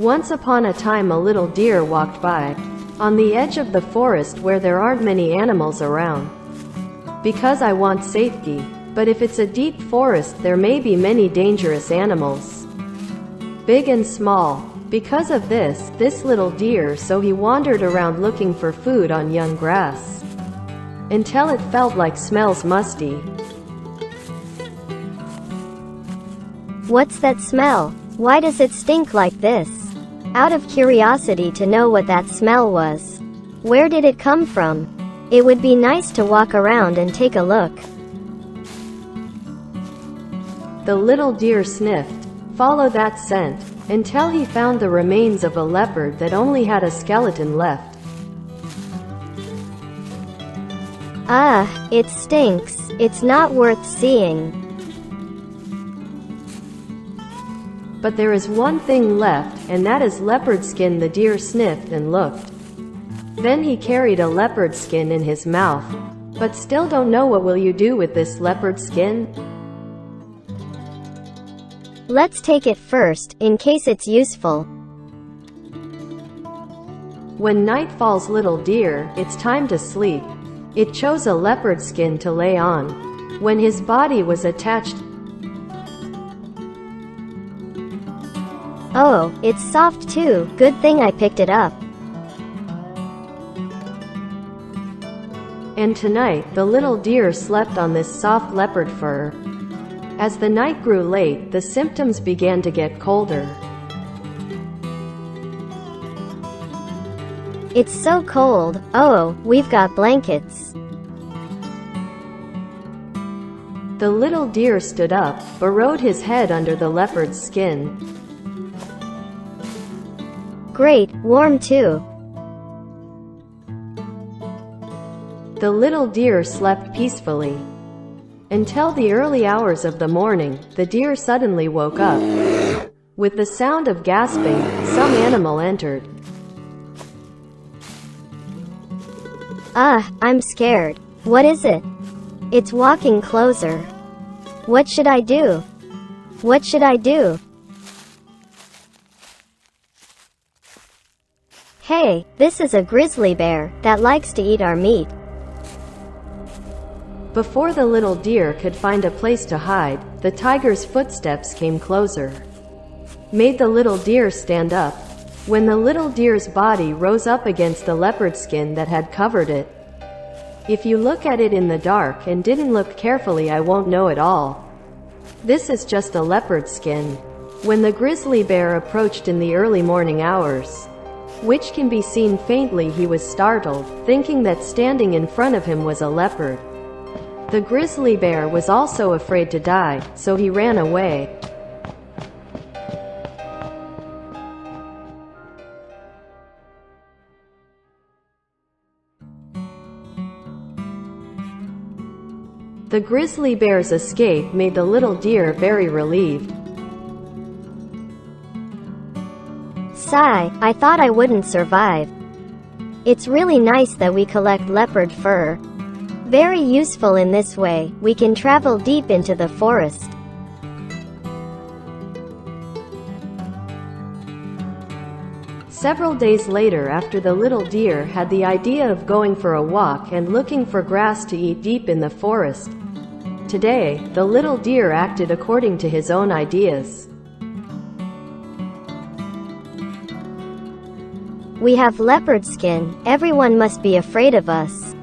Once upon a time a little deer walked by, on the edge of the forest where there aren't many animals around. Because I want safety, but if it's a deep forest there may be many dangerous animals, big and small. Because of this little deer, so he wandered around looking for food on young grass, until it felt like smells musty. What's that smell? Why does it stink like this? Out of curiosity to know what that smell was. Where did it come from? It would be nice to walk around and take a look. The little deer sniffed, followed that scent, until he found the remains of a leopard that only had a skeleton left. It stinks. It's not worth seeing. But there is one thing left, and that is leopard skin. The deer sniffed and looked. Then he carried a leopard skin in his mouth. But still don't know what will you do with this leopard skin? Let's take it first, in case it's useful. When night falls, little deer, it's time to sleep. It chose a leopard skin to lay on. When his body was attached, oh, it's soft too. Good thing I picked it up. And tonight, the little deer slept on this soft leopard fur. As the night grew late, the symptoms began to get colder. It's so cold. Oh, we've got blankets. The little deer stood up, burrowed his head under the leopard's skin. Great, warm too. The little deer slept peacefully. Until the early hours of the morning, the deer suddenly woke up. With the sound of gasping, some animal entered. I'm scared. What is it? It's walking closer. What should I do? What should I do? Hey, this is a grizzly bear that likes to eat our meat. Before the little deer could find a place to hide, the tiger's footsteps came closer. Made the little deer stand up. When the little deer's body rose up against the leopard skin that had covered it. If you look at it in the dark and didn't look carefully, I won't know at all. This is just a leopard skin. When the grizzly bear approached in the early morning hours, which can be seen faintly, he was startled, thinking that standing in front of him was a leopard. The grizzly bear was also afraid to die, so he ran away. The grizzly bear's escape made the little deer very relieved. Sigh, I thought I wouldn't survive. It's really nice that we collect leopard fur. Very useful in this way, we can travel deep into the forest. Several days later, after the little deer had the idea of going for a walk and looking for grass to eat deep in the forest, today, the little deer acted according to his own ideas. We have leopard skin, everyone must be afraid of us.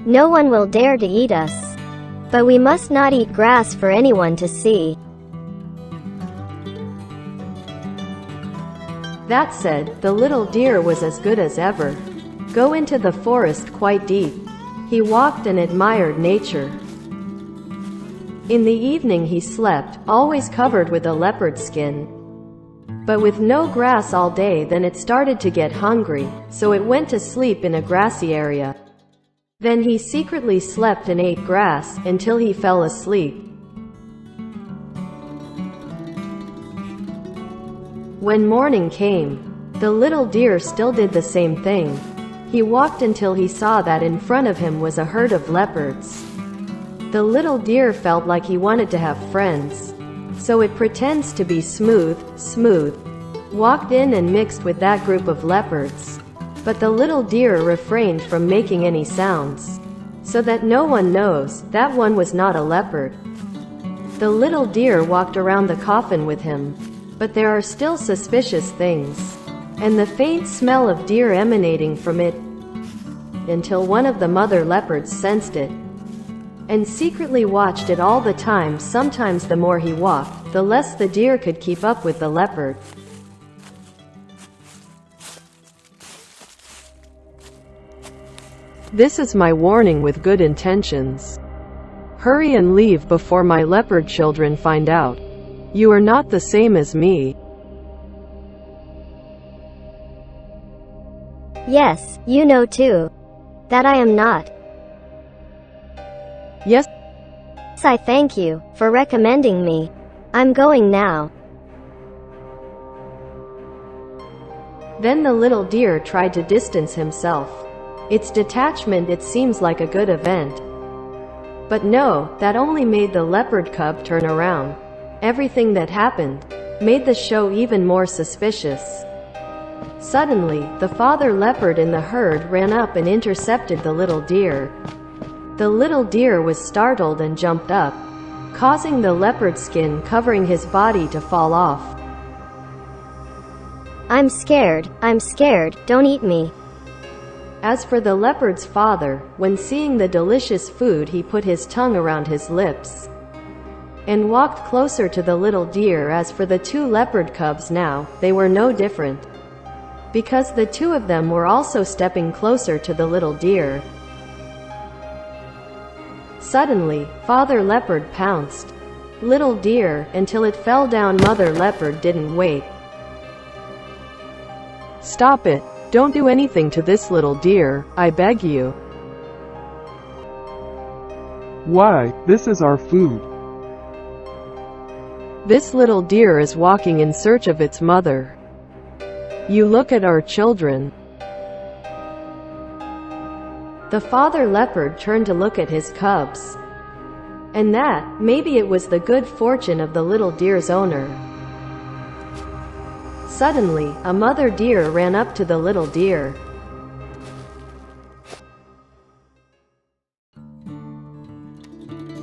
No one will dare to eat us. But we must not eat grass for anyone to see. That said, the little deer was as good as ever. Go into the forest quite deep. He walked and admired nature. In the evening he slept, always covered with a leopard skin. But with no grass all day, then it started to get hungry, so it went to sleep in a grassy area. Then he secretly slept and ate grass, until he fell asleep. When morning came, the little deer still did the same thing. He walked until he saw that in front of him was a herd of leopards. The little deer felt like he wanted to have friends. So it pretends to be smooth, walked in and mixed with that group of leopards. But the little deer refrained from making any sounds, so that no one knows that one was not a leopard. The little deer walked around the coffin with him, but there are still suspicious things, and the faint smell of deer emanating from it, until one of the mother leopards sensed it, and secretly watched it all the time. Sometimes the more he walked, the less the deer could keep up with the leopard. This is my warning with good intentions. Hurry and leave before my leopard children find out. You are not the same as me. Yes, you know too. That I am not. Yes, I thank you for recommending me. I'm going now. Then the little deer tried to distance himself. Its detachment, it seems like a good event. But no, that only made the leopard cub turn around. Everything that happened made the show even more suspicious. Suddenly, the father leopard in the herd ran up and intercepted the little deer. The little deer was startled and jumped up, causing the leopard skin covering his body to fall off. I'm scared, don't eat me. As for the leopard's father, when seeing the delicious food, he put his tongue around his lips and walked closer to the little deer. As for the two leopard cubs, now they were no different, because the two of them were also stepping closer to the little deer. Suddenly, father leopard pounced little deer until it fell down. Mother leopard didn't wait. Stop it! Don't do anything to this little deer, I beg you. Why, this is our food. This little deer is walking in search of its mother. You look at our children. The father leopard turned to look at his cubs. And that, maybe it was the good fortune of the little deer's owner. Suddenly, a mother deer ran up to the little deer.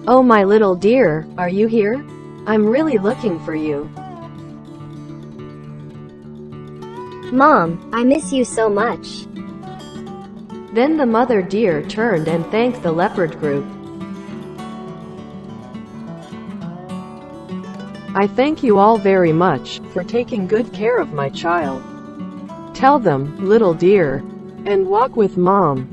Oh, my little dear, are you here? I'm really looking for you. Mom, I miss you so much. Then the mother deer turned and thanked the leopard group. I thank you all very much for taking good care of my child. Tell them, little dear, and walk with Mom.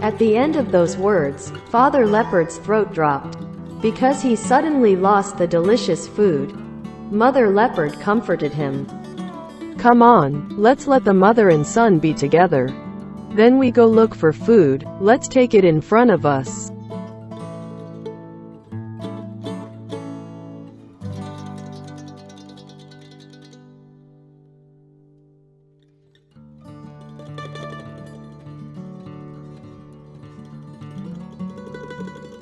At the end of those words, Father Leopard's throat dropped, because he suddenly lost the delicious food. Mother Leopard comforted him. Come on, let's let the mother and son be together. Then we go look for food. Let's take it in front of us.